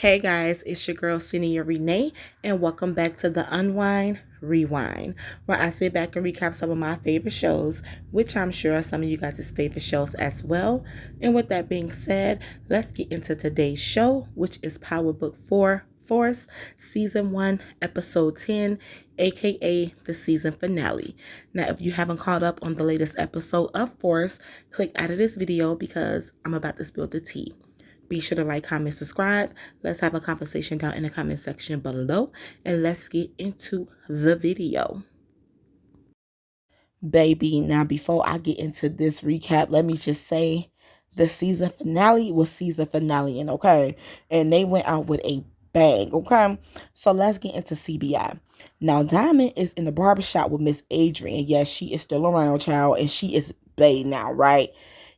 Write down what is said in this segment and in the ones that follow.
Hey guys, it's your girl Senior Renee, and welcome back to the Unwind Rewind, where I sit back and recap some of my favorite shows, which I'm sure are some of you guys' favorite shows as well. And with that being said, let's get into today's show, which is Powerbook 4 Force, Season 1, Episode 10, aka the season finale. Now, if you haven't caught up on the latest episode of Force, click out of this video because I'm about to spill the tea. Be sure to like, comment, subscribe. Let's have a conversation down in the comment section below. And let's get into the video. Baby, now before I get into this recap, let me just say the season finale was season finale, and okay? And they went out with a bang, okay? So let's get into CBI. Now, Diamond is in the barbershop with Miss Adrian. Yes, she is still around, child, and she is bae now, right?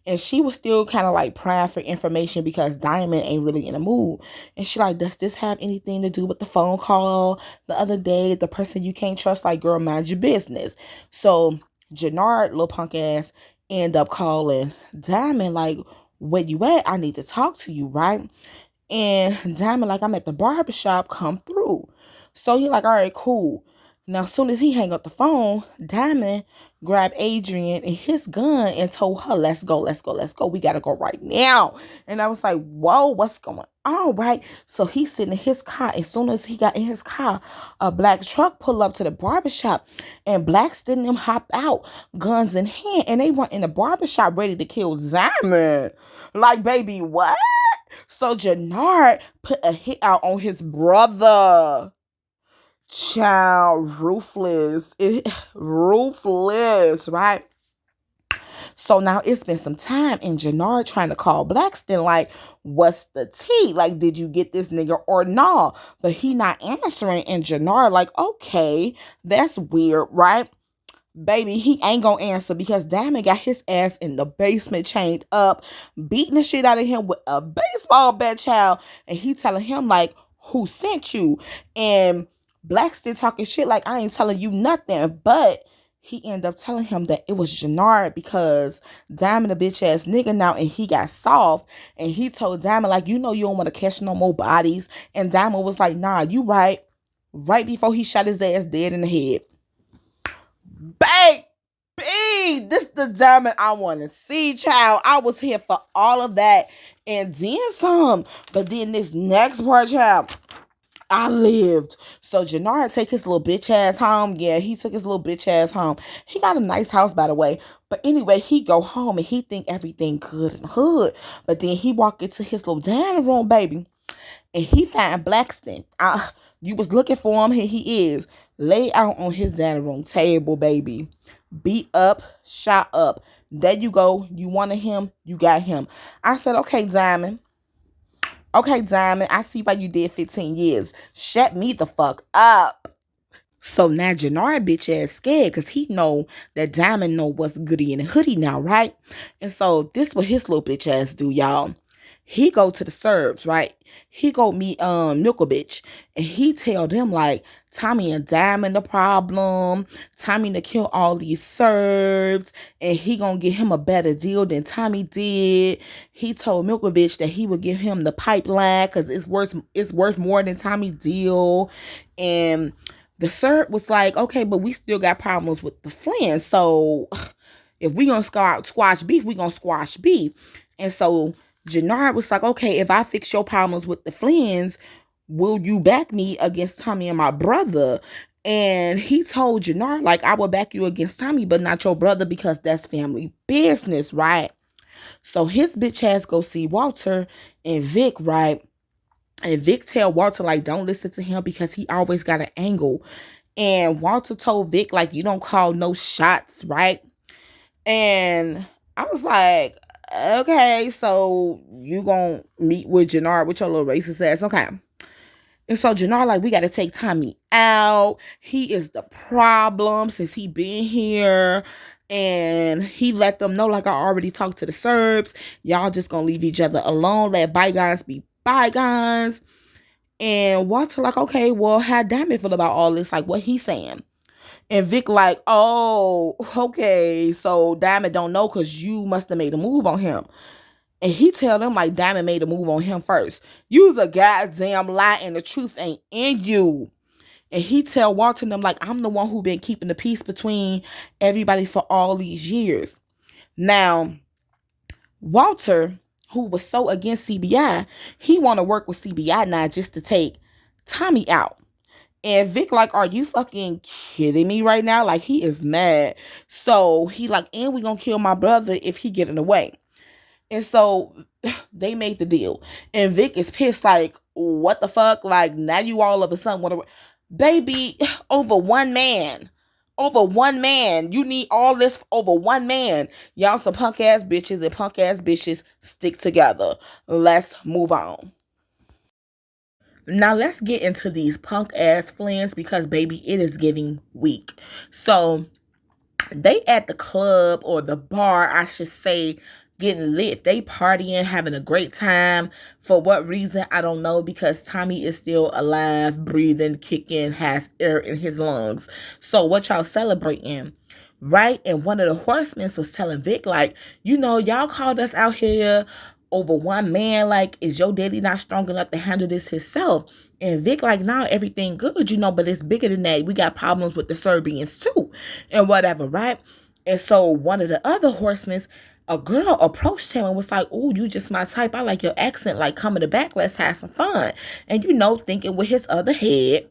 And she was still kind of like prying for information because Diamond ain't really in the mood. And she like, does this have anything to do with the phone call the other day? The person you can't trust, like, girl, mind your business. So Jannard, little punk ass, end up calling Diamond like, where you at? I need to talk to you, right? And Diamond like, I'm at the barbershop, come through. So he like, all right, cool. Now, as soon as he hang up the phone, Diamond grabbed Adrian and his gun and told her, let's go, let's go, let's go. We got to go right now. And I was like, whoa, what's going on, right? So he's sitting in his car. As soon as he got in his car, a black truck pulled up to the barbershop and Blackston and them hop out, guns in hand. And they were in the barbershop ready to kill Diamond. Like, baby, what? So Jannard put a hit out on his brother. Child, ruthless, right? So now it's been some time, and Jannard trying to call Blackston like, what's the tea? Like, did you get this nigga or no? But he not answering, and Jannard like, okay, that's weird, right? Baby, he ain't gonna answer because Diamond got his ass in the basement chained up, beating the shit out of him with a baseball bat, child. And he telling him like, who sent you? And Black still talking shit like, I ain't telling you nothing. But he ended up telling him that it was Jannard because Diamond a bitch ass nigga now, and he got soft. And he told Diamond like, you know you don't want to catch no more bodies. And Diamond was like, nah, you right. Right before he shot his ass dead in the head. Baby, this the Diamond I want to see, child. I was here for all of that and then some. But then this next part, child, I lived. So Jannard take his little bitch ass home. Yeah, he took his little bitch ass home. He got a nice house, by the way. But anyway, he go home and he think everything good in the hood. But then he walk into his little dining room, baby. And he find Blackston. You was looking for him. Here he is. Lay out on his dining room table, baby. Beat up, shot up. There you go. You wanted him. You got him. I said, okay, Diamond. Okay, Diamond. I see why you did 15 years. Shut me the fuck up. So now Jannard bitch ass scared because he know that Diamond know what's goody in the hoodie now, right? And so this what his little bitch ass do, y'all. He go to the Serbs, right? He go meet Milkovich, and he tell them like Tommy and Diamond the problem. Tommy to kill all these Serbs, and he gonna get him a better deal than Tommy did. He told Milkovich that he would give him the pipeline because it's worth more than Tommy deal. And the Serb was like, okay, but we still got problems with the Flynn. So if we gonna squash beef, we gonna squash beef. And so Jannard was like, okay, if I fix your problems with the Flynn's, will you back me against Tommy and my brother? And he told Jannard, like, I will back you against Tommy, but not your brother because that's family business, right? So his bitch ass go see Walter and Vic, right? And Vic tell Walter, like, don't listen to him because he always got an angle. And Walter told Vic, like, you don't call no shots, right? And I was like, okay, so you gonna meet with Jannard with your little racist ass. Okay. And so Jannard like, we got to take Tommy out. He is the problem since he been here. And he let them know, like, I already talked to the Serbs. Y'all just gonna leave each other alone. Let bygones be bygones. And Walter like, okay, well, how Diamond feel about all this? Like, what he saying? And Vic like, oh, okay, so Diamond don't know because you must have made a move on him. And he tell them like Diamond made a move on him first. You's a goddamn lie and the truth ain't in you. And he tell Walter and them like, I'm the one who been keeping the peace between everybody for all these years. Now, Walter, who was so against CBI, he want to work with CBI now just to take Tommy out. And Vic like, are you fucking kidding me right now? Like, he is mad. So he like, and we gonna kill my brother if he get in the way. And so they made the deal. And Vic is pissed like, what the fuck? Like, now you all of a sudden want to... Baby, over one man. Over one man. You need all this over one man. Y'all some punk ass bitches, and punk ass bitches stick together. Let's move on. Now let's get into these punk ass friends because baby, it is getting weak. So they at the club or the bar, I should say, getting lit. They partying, having a great time. For what reason, I don't know, because Tommy is still alive, breathing, kicking, has air in his lungs. So what y'all celebrating? Right? And one of the horsemen was telling Vic, like, you know, y'all called us out here over one man. Like, is your daddy not strong enough to handle this himself? And Vic like, nah, everything good, you know, but it's bigger than that. We got problems with the Serbians too, and whatever, right? And so one of the other horsemen, a girl approached him and was like, oh, you just my type. I like your accent. Like, come in the back, let's have some fun. And you know, thinking with his other head,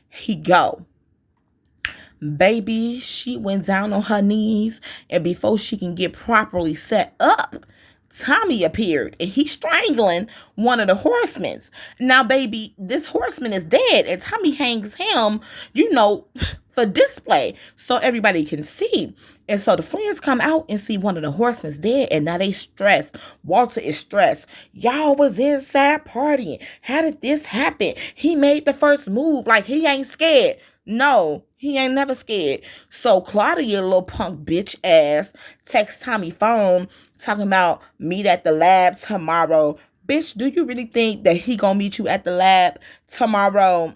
he go. Baby, she went down on her knees, and before she can get properly set up, Tommy appeared, and he's strangling one of the horsemen. Now, baby, this horseman is dead, and Tommy hangs him, you know, for display, so everybody can see. And so the friends come out and see one of the horsemen dead, and now they stressed. Walter is stressed. Y'all was inside partying. How did this happen? He made the first move, like he ain't scared. No, he ain't never scared. So Claudia, little punk bitch ass, texts Tommy phone talking about meet at the lab tomorrow. Bitch, do you really think that he gonna meet you at the lab tomorrow?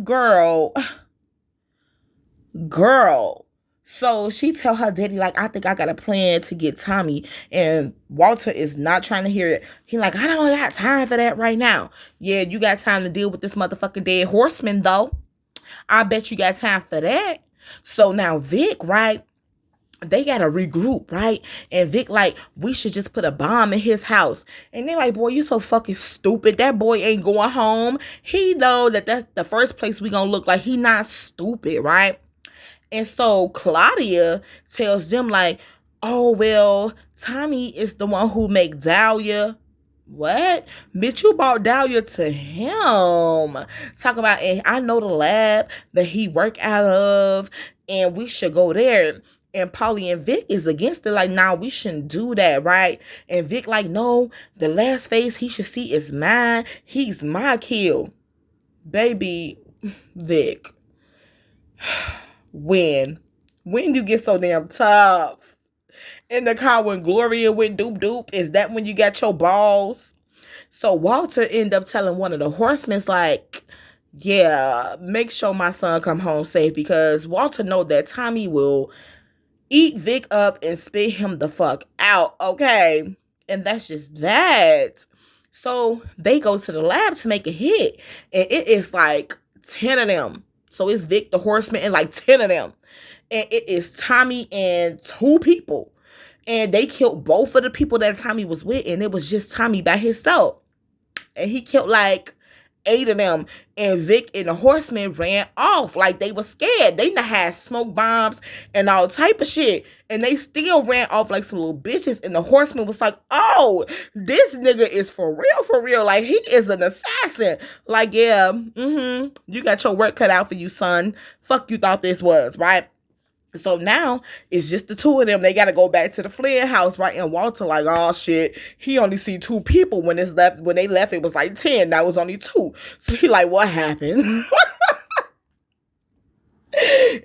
Girl. So she tell her daddy, like, I think I got a plan to get Tommy. And Walter is not trying to hear it. He like, I don't got time for that right now. Yeah, you got time to deal with this motherfucking dead horseman, though. I bet you got time for that. So now Vic, right? They gotta regroup, right? And Vic like, we should just put a bomb in his house. And they like, boy, you so fucking stupid. That boy ain't going home. He know that that's the first place we gonna look like. He not stupid, right? And so Claudia tells them like, oh, well, Tommy is the one who make Dahlia. What? Bitch, you brought Dahlia to him. Talk about, and I know the lab that he work out of, and we should go there. And Polly and Vic is against it. Like, nah, we shouldn't do that, right? And Vic like, no, the last face he should see is mine. He's my kill. Baby, Vic. When you get so damn tough? In the car when Gloria went doop doop, is that when you got your balls? So Walter ended up telling one of the horsemen, like, yeah, make sure my son come home safe, because Walter know that Tommy will eat Vic up and spit him the fuck out, okay? And that's just that. So they go to the lab to make a hit, and it is like 10 of them. So it's Vic the horseman and like 10 of them. And it is Tommy and 2 people. And they killed both of the people that Tommy was with, and it was just Tommy by himself. And he killed like 8 of them. And Vic and the horsemen ran off like they were scared. They had smoke bombs and all type of shit. And they still ran off like some little bitches. And the horseman was like, oh, this nigga is for real. Like, he is an assassin. Like, yeah, you got your work cut out for you, son. Fuck you thought this was, right? So now it's just the 2 of them. They got to go back to the Flynn house, right? And Walter like, oh shit, he only see 2 people. When they left, it was like 10. That was only 2. So he like, what happened?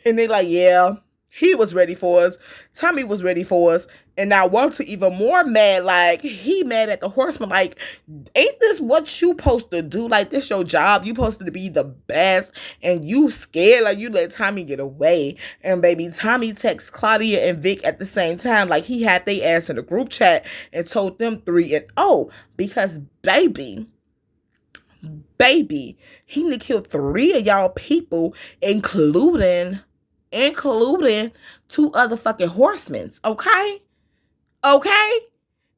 And they like, yeah, He was ready for us. Tommy was ready for us. And now Walter even more mad. Like, he mad at the horseman. Like, ain't this what you supposed to do? Like, this your job. You supposed to be the best. And you scared. Like, you let Tommy get away. And baby, Tommy texts Claudia and Vic at the same time. Like, he had they ass in the group chat and told them 3-0. Because baby, he done killed 3 of y'all people, including 2 other fucking horsemen. Okay.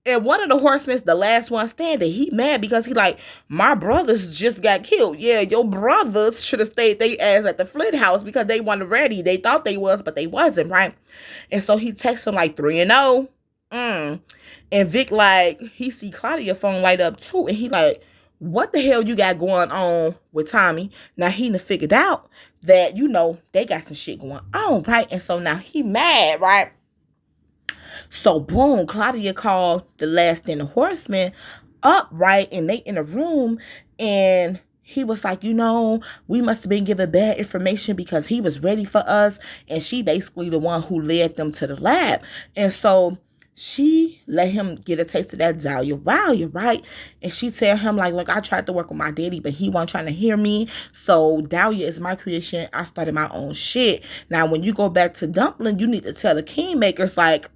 And one of the horsemen, the last one standing, he mad because he like, my brothers just got killed. Yeah, your brothers should have stayed their ass at the Flint house because they weren't ready. They thought they was, but they wasn't, right? And so he texts him like 3-0. And Vic like, he see Claudia phone light up too. And he like, what the hell you got going on with Tommy? Now he done figured out that, they got some shit going on, right? And so now he mad, right? So boom, Claudia called the last in the horseman up, right? And they in a room, and he was like, we must have been given bad information because he was ready for us, and she basically the one who led them to the lab. And so she let him get a taste of that Dahlia, right? And she tell him like, look, I tried to work with my daddy, but he wasn't trying to hear me. So Dahlia is my creation. I started my own shit. Now, when you go back to Dumpling, you need to tell the Kingmakers like,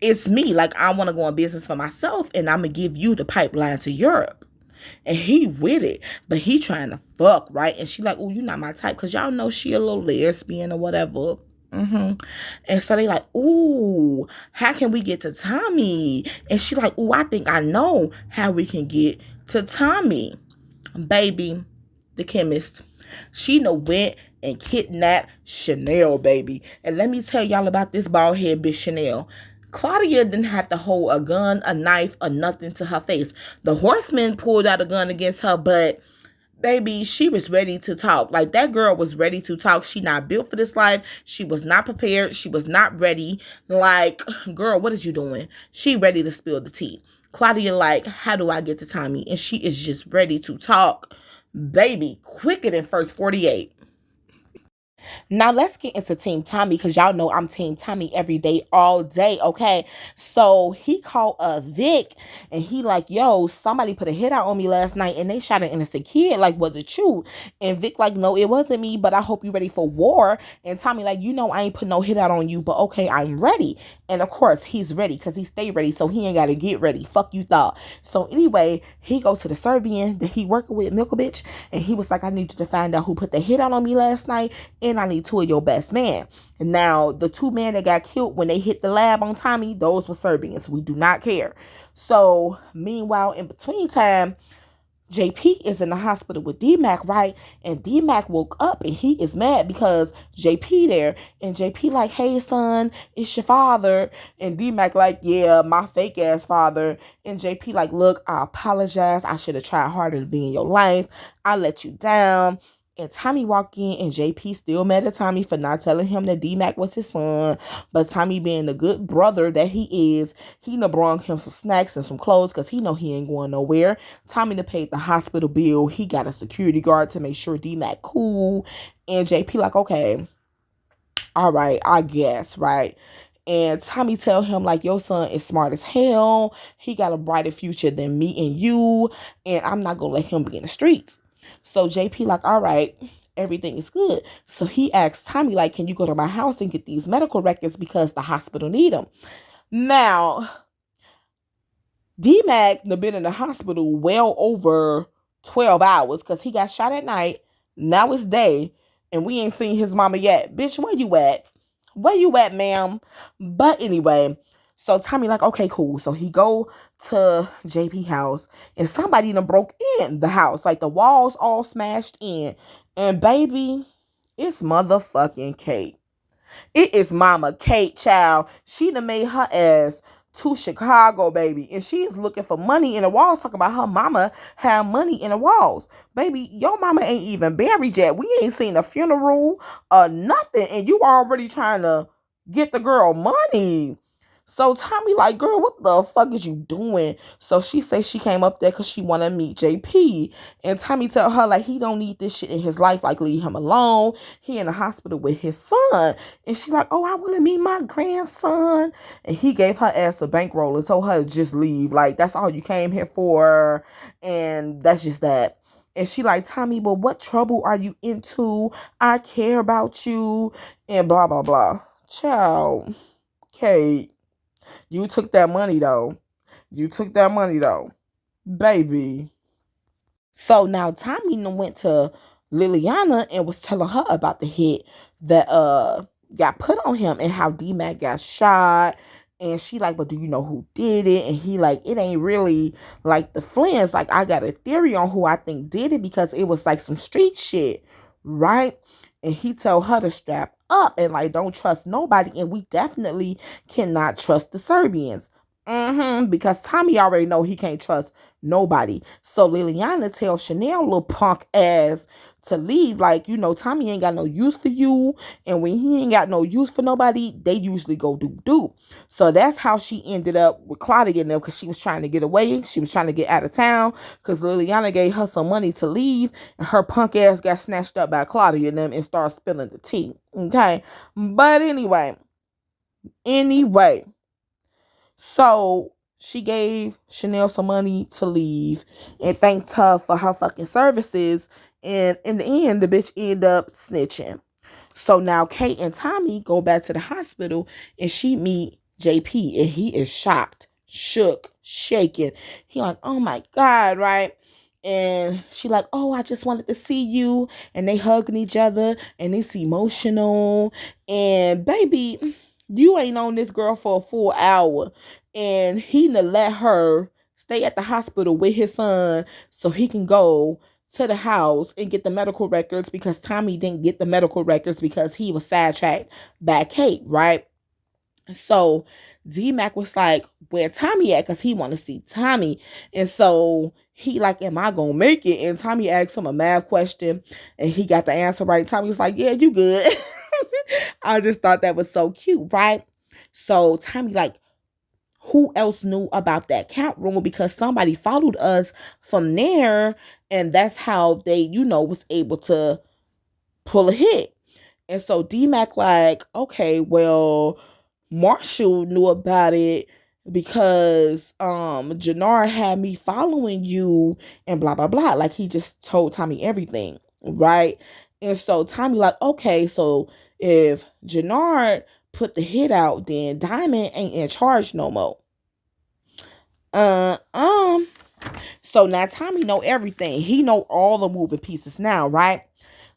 it's me. Like, I want to go in business for myself, and I'm going to give you the pipeline to Europe. And he with it, but he trying to fuck, right? And she like, oh, you not my type, because y'all know she a little lesbian or whatever. And so they like, ooh, how can we get to Tommy? And she like, ooh, I think I know how we can get to Tommy. Baby, the chemist. She done went and kidnapped Chanel, baby. And let me tell y'all about this bald head bitch Chanel. Claudia didn't have to hold a gun, a knife, or nothing to her face. The horseman pulled out a gun against her, but baby, she was ready to talk. Like, that girl was ready to talk. She not built for this life. She was not prepared. She was not ready. Like, girl, what is you doing? She ready to spill the tea. Claudia like, how do I get to Tommy? And she is just ready to talk. Baby, quicker than first 48. Now let's get into Team Tommy, because y'all know I'm Team Tommy every day, all day, okay? So he called Vic, and he like, yo, somebody put a hit out on me last night, and they shot an innocent kid. Like, was it you? And Vic like, no, it wasn't me, but I hope you ready for war. And Tommy like, I ain't put no hit out on you, but okay, I'm ready. And of course, he's ready, because he stay ready, so he ain't got to get ready. Fuck you thought. So anyway, he goes to the Serbian that he working with, Milkovic, and he was like, I need you to find out who put the hit out on me last night, and I need 2 of your best men. And now, the 2 men that got killed when they hit the lab on Tommy, those were Serbians. We do not care. So, meanwhile, in between time, JP is in the hospital with D-Mac, right? And D-Mac woke up and he is mad because JP there. And JP like, hey, son, it's your father. And D-Mac like, yeah, my fake ass father. And JP like, look, I apologize. I should have tried harder to be in your life. I let you down. And Tommy walked in, and JP still mad at Tommy for not telling him that D-Mac was his son. But Tommy, being the good brother that he is, he done brought him some snacks and some clothes because he know he ain't going nowhere. Tommy done paid the hospital bill. He got a security guard to make sure D-Mac cool. And JP like, okay, all right, I guess, right? And Tommy tell him like, your son is smart as hell. He got a brighter future than me and you. And I'm not going to let him be in the streets. So JP like, all right, everything is good. So he asks Tommy like, can you go to my house and get these medical records because the hospital need them? Now, D-Mac been in the hospital well over 12 hours because he got shot at night. Now it's day and we ain't seen his mama yet. Bitch, where you at? Where you at, ma'am? But anyway, so Tommy like, okay, cool. So he go to JP house and somebody done broke in the house. Like, the walls all smashed in. And baby, it's motherfucking Kate. It is Mama Kate, child. She done made her ass to Chicago, baby. And she is looking for money in the walls, talking about her mama have money in the walls. Baby, your mama ain't even buried yet. We ain't seen a funeral or nothing. And you already trying to get the girl money. So Tommy like, girl, what the fuck is you doing? So she say she came up there because she want to meet JP. And Tommy tell her like he don't need this shit in his life. Like leave him alone. He in the hospital with his son. And she like, oh, I want to meet my grandson. And he gave her ass a bankroll and told her to just leave. Like that's all you came here for. And that's just that. And she like, Tommy, but what trouble are you into? I care about you. And blah, blah, blah. Child. Kate. You took that money though. You took that money though. Baby. So now Tommy went to Liliana and was telling her about the hit that got put on him and how D-Mac got shot. And she like, but do you know who did it? And he like, it ain't really like the Flint's. Like, I got a theory on who I think did it because it was like some street shit, right? And he told her to strap up and like, don't trust nobody. And we definitely cannot trust the Serbians. Because Tommy already know he can't trust nobody. So Liliana tells Chanel little punk ass to leave. Like, you know, Tommy ain't got no use for you. And when he ain't got no use for nobody, they usually go do. So that's how she ended up with Claudia and them, because she was trying to get away. She was trying to get out of town because Liliana gave her some money to leave. And her punk ass got snatched up by Claudia and them and started spilling the tea. Okay. But anyway. So she gave Chanel some money to leave and thanked her for her fucking services. And in the end, the bitch ended up snitching. So now Kate and Tommy go back to the hospital and she meet JP and he is shocked, shook, shaken. He like, oh my God, right? And she like, oh, I just wanted to see you. And they hugging each other and it's emotional. And baby, you ain't on this girl for a full hour. And he let her stay at the hospital with his son so he can go to the house and get the medical records, because Tommy didn't get the medical records because he was sidetracked by Kate, right? So D-Mac was like, where Tommy at? Because he want to see Tommy. And so he like, am I going to make it? And Tommy asked him a math question and he got the answer right. Tommy was like, yeah, you good. I just thought that was so cute, right? So Tommy like, who else knew about that count room? Because somebody followed us from there. And that's how they, you know, was able to pull a hit. And so D-Mac like, okay, well, Marshall knew about it because Jannar had me following you and blah, blah, blah. Like he just told Tommy everything, right? And so Tommy like, okay, so if Jannar put the hit out, then Diamond ain't in charge no more. So now Tommy know everything. He know all the moving pieces now, right?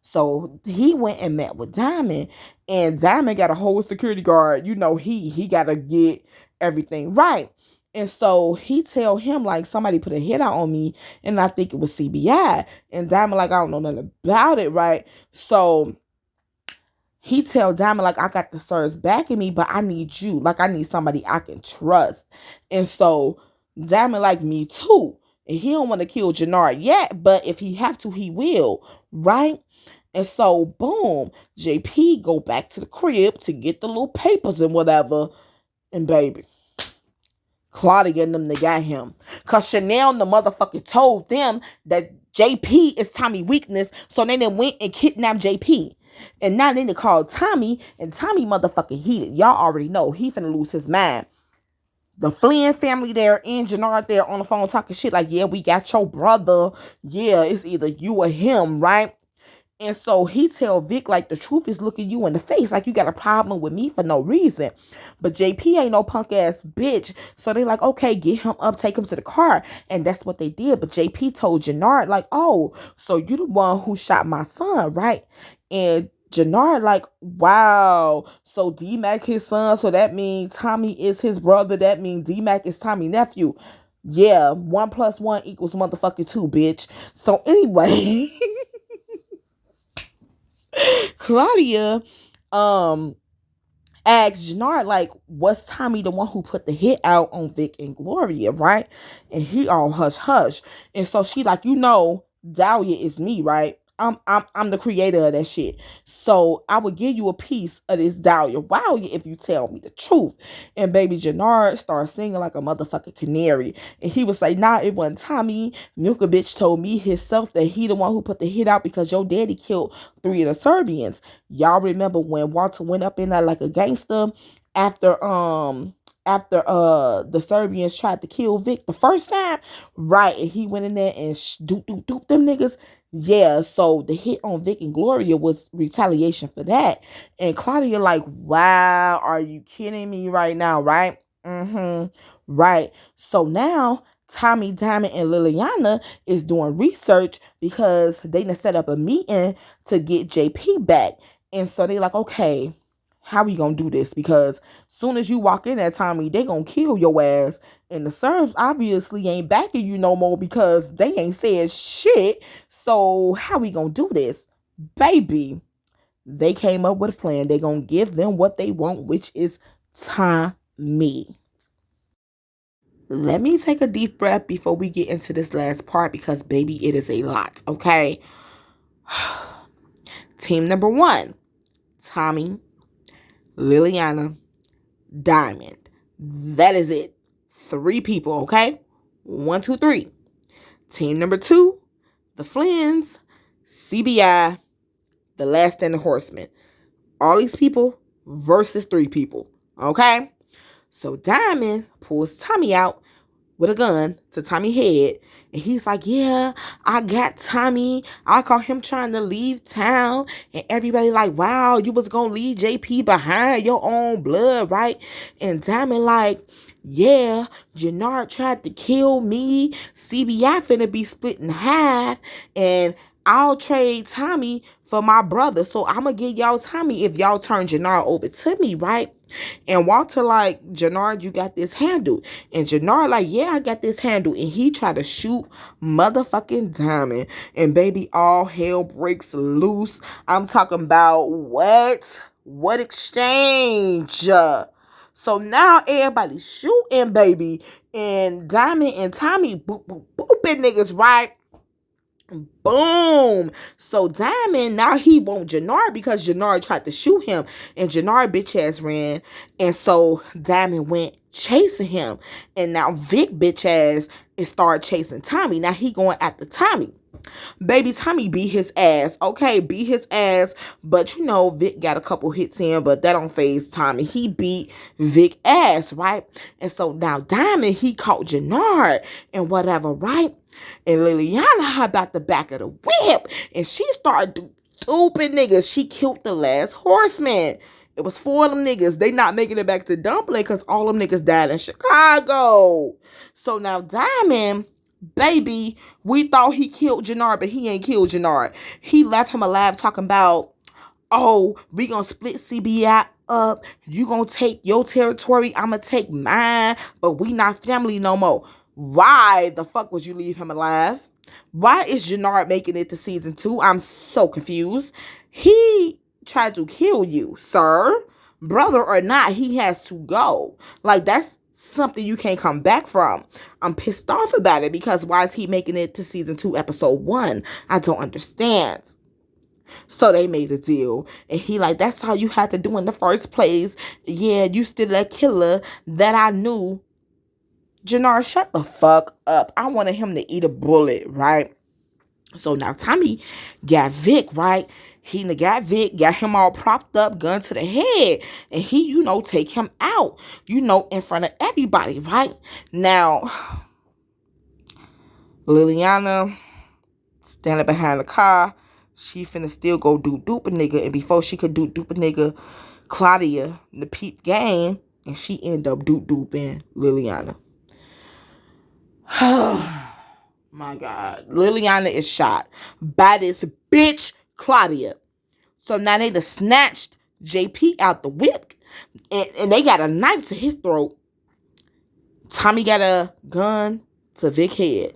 So he went and met with Diamond, and Diamond got a whole security guard. You know, he gotta get everything right. And so he tell him like, somebody put a hit out on me and I think it was CBI. And Diamond like, I don't know nothing about it, right? So he tell Diamond like, I got the sirs backing me, but I need you. Like, I need somebody I can trust. And so Diamond like, me too. And he don't want to kill Jannar yet, but if he have to, he will, right? And so, boom, JP go back to the crib to get the little papers and whatever. And baby, Claudia and them, they got him. Because Chanel and the motherfucker told them that JP is Tommy weakness. So they then went and kidnapped JP. And now they called Tommy. And Tommy motherfucking heated. Y'all already know he finna lose his mind. The Flynn family there and Jannar there on the phone talking shit like, yeah, we got your brother. Yeah, it's either you or him, right? And so he tell Vic, like, the truth is looking you in the face. Like, you got a problem with me for no reason. But JP ain't no punk ass bitch. So they like, okay, get him up, take him to the car. And that's what they did. But JP told Jannar, like, oh, so you the one who shot my son, right? And Jannar like, wow. So D-Mac his son. So that means Tommy is his brother. That means D-Mac is Tommy's nephew. Yeah, 1 + 1 = motherfucking 2, bitch. So anyway... Claudia asked Jannar, like, was Tommy the one who put the hit out on Vic and Gloria, right? And he all hush hush. And so she like, you know, Dahlia is me, right? I'm the creator of that shit. So I would give you a piece of this dahlia wow if you tell me the truth. And baby Jannard started singing like a motherfucking canary. And he was like, nah, it wasn't Tommy. Milka bitch told me himself that he the one who put the hit out because your daddy killed 3 of the Serbians. Y'all remember when Walter went up in there like a gangster after the Serbians tried to kill Vic the first time, right? And he went in there and doop them niggas. Yeah, so the hit on Vic and Gloria was retaliation for that. And Claudia like, wow, are you kidding me right now, right? Right. So now Tommy, Diamond, and Liliana is doing research because they done set up a meeting to get JP back. And so they like, okay, how we gonna do this? Because soon as you walk in at Tommy, they gonna kill your ass. And the Serbs obviously ain't backing you no more because they ain't said shit. So how we gonna do this? Baby, they came up with a plan. They gonna give them what they want, which is Tommy. Let me take a deep breath before we get into this last part because baby, it is a lot, okay? Team number 1, Tommy, Liliana, Diamond. That is it. 3 people, okay? 1, 2, 3. Team number 2, the Flynns, CBI, the Last Standing Horseman. All these people versus 3 people, okay? So Diamond pulls Tommy out with a gun to Tommy's head. And he's like, yeah, I got Tommy. I caught him trying to leave town. And everybody like, wow, you was going to leave JP behind your own blood, right? And Diamond like, yeah, Jannard tried to kill me. CBI finna be split in half. And I'll trade Tommy for my brother. So I'm going to give y'all Tommy if y'all turn Jannard over to me, right? And Walter like, Jannard, you got this handled. And Jannard like, yeah, I got this handled. And he tried to shoot motherfucking Diamond. And baby, all hell breaks loose. I'm talking about what? What exchange? So now everybody's shooting, baby. And Diamond and Tommy booping niggas, right? Boom. So Diamond, now he want Jannard because Jannard tried to shoot him. And Jannard bitch ass ran. And so Diamond went chasing him. And now Vic bitch ass is started chasing Tommy. Now he going after Tommy. Baby, Tommy beat his ass. Okay, beat his ass. But you know, Vic got a couple hits in, but that don't faze Tommy. He beat Vic ass, right? And so now Diamond, he caught Jannard and whatever, right? And Liliana hopped out the back of the whip. And she started duping niggas. She killed the last horseman. It was 4 of them niggas. They not making it back to Dumpling because all them niggas died in Chicago. So now Diamond, baby, we thought he killed Jannard, but he ain't killed Jannard. He left him alive talking about, oh, we gonna split CBI up. You gonna take your territory, I'ma take mine, but we not family no more. Why the fuck would you leave him alive? Why is Jannard making it to season 2? I'm so confused. He tried to kill you, sir. Brother or not, he has to go. Like, that's something you can't come back from. I'm pissed off about it because why is he making it to season 2, episode 1? I don't understand. So they made a deal. And he like, that's how you had to do in the first place. Yeah, you still that killer that I knew. Jannard, shut the fuck up. I wanted him to eat a bullet, right? So now Tommy got Vic, right? He got Vic, got him all propped up, gun to the head. And he, take him out, in front of everybody, right? Now, Liliana standing behind the car. She finna still go dupe a nigga. And before she could dupe a nigga, Claudia, the peep game, and she end up duping Liliana. My God. Liliana is shot by this bitch Claudia. So now they just snatched JP out the whip. And they got a knife to his throat. Tommy got a gun to Vic's head.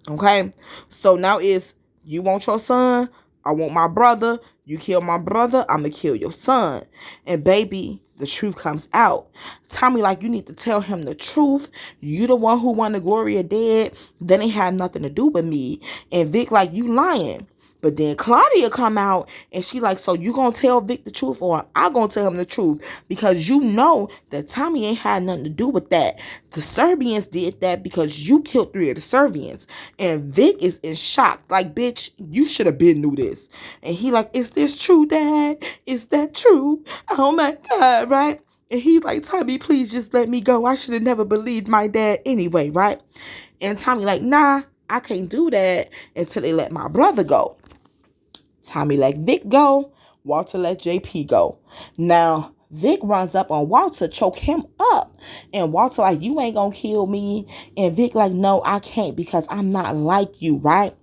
Okay? So now it's, you want your son? I want my brother. You kill my brother, I'm going to kill your son. And baby, the truth comes out. Tommy like, you need to tell him the truth. You the one who wanted Gloria dead. Then it had nothing to do with me. And Vic like, you lying. But then Claudia come out and she like, so you gonna tell Vic the truth or I gonna tell him the truth? Because you know that Tommy ain't had nothing to do with that. The Serbians did that because you killed 3 of the Serbians. And Vic is in shock. Like, bitch, you should have been knew this. And he like, is this true, Dad? Is that true? Oh my God, right? And he like, Tommy, please just let me go. I should have never believed my dad anyway, right? And Tommy like, nah, I can't do that until they let my brother go. Tommy let Vic go. Walter let JP go. Now, Vic runs up on Walter, choke him up. And Walter like, you ain't gonna kill me. And Vic like, no, I can't because I'm not like you, right?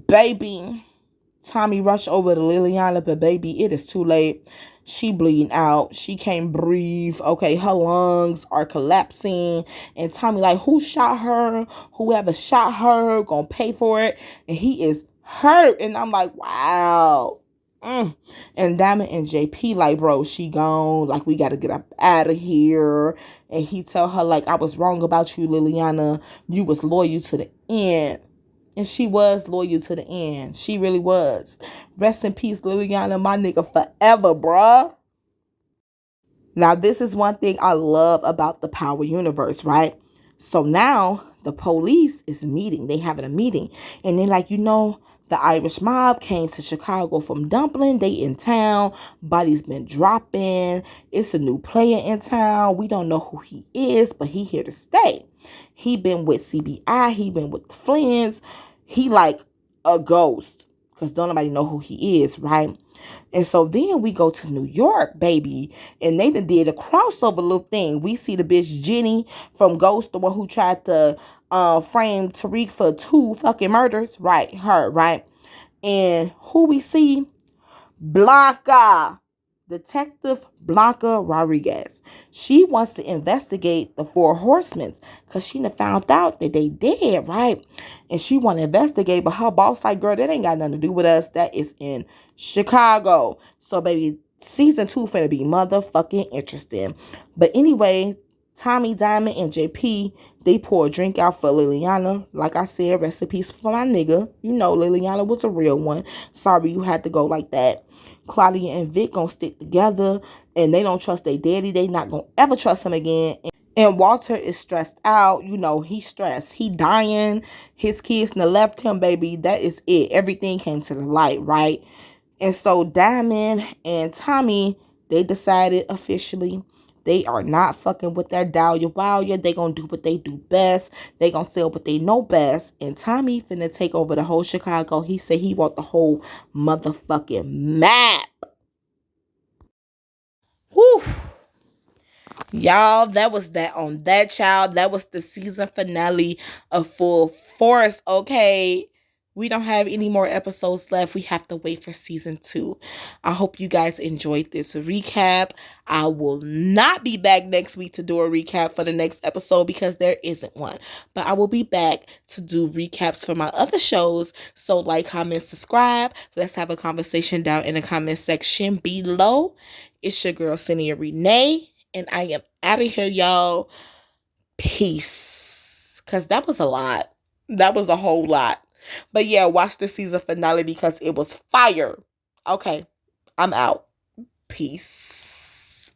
Baby, Tommy rushed over to Liliana, but baby, it is too late. She bleeding out. She can't breathe. Okay, her lungs are collapsing. And Tommy like, who shot her? Whoever shot her gonna pay for it. And he is hurt. And I'm like, wow. And Diamond and JP like, bro, she gone. Like, we got to get up out of here. And he tell her like, I was wrong about you, Liliana. You was loyal to the end. And she was loyal to the end. She really was. Rest in peace, Liliana, my nigga, forever, bruh. Now, this is one thing I love about the Power Universe, right? So now the police is meeting. They having a meeting. And they're like, the Irish mob came to Chicago from Dublin. They in town. Bodies been dropping. It's a new player in town. We don't know who he is, but he here to stay. He been with CBI. He been with the Flynns. He like a ghost because don't nobody know who he is, right? And so then we go to New York, baby, and they done did a crossover little thing. We see the bitch Jenny from Ghost, the one who tried to frame Tariq for 2 fucking murders, right? Her, right? And who we see? Blanca. Detective Blanca Rodriguez. She wants to investigate the 4 horsemen because she done found out that they dead, right? And she want to investigate, but her boss like, girl, that ain't got nothing to do with us. That is in Chicago. So, baby, season 2 finna be motherfucking interesting. But anyway, Tommy, Diamond, and JP, they pour a drink out for Liliana. Like I said, rest in peace for my nigga. Liliana was a real one. Sorry you had to go like that. Claudia and Vic gonna stick together, and they don't trust their daddy. They not gonna ever trust him again. And Walter is stressed out. He's stressed. He dying. His kids left him, baby. That is it. Everything came to the light, right? And so Diamond and Tommy, they decided officially they are not fucking with that Dahlia Wowya. They gonna do what they do best. They gonna sell what they know best. And Tommy finna take over the whole Chicago. He said he want the whole motherfucking map. Whew. Y'all, that was that on that, child. That was the season finale of Full Force, okay? We don't have any more episodes left. We have to wait for season 2. I hope you guys enjoyed this recap. I will not be back next week to do a recap for the next episode because there isn't one. But I will be back to do recaps for my other shows. So like, comment, subscribe. Let's have a conversation down in the comment section below. It's your girl, Cynthia Renee. And I am out of here, y'all. Peace. Because that was a lot. That was a whole lot. But yeah, watch the season finale because it was fire. Okay, I'm out. Peace.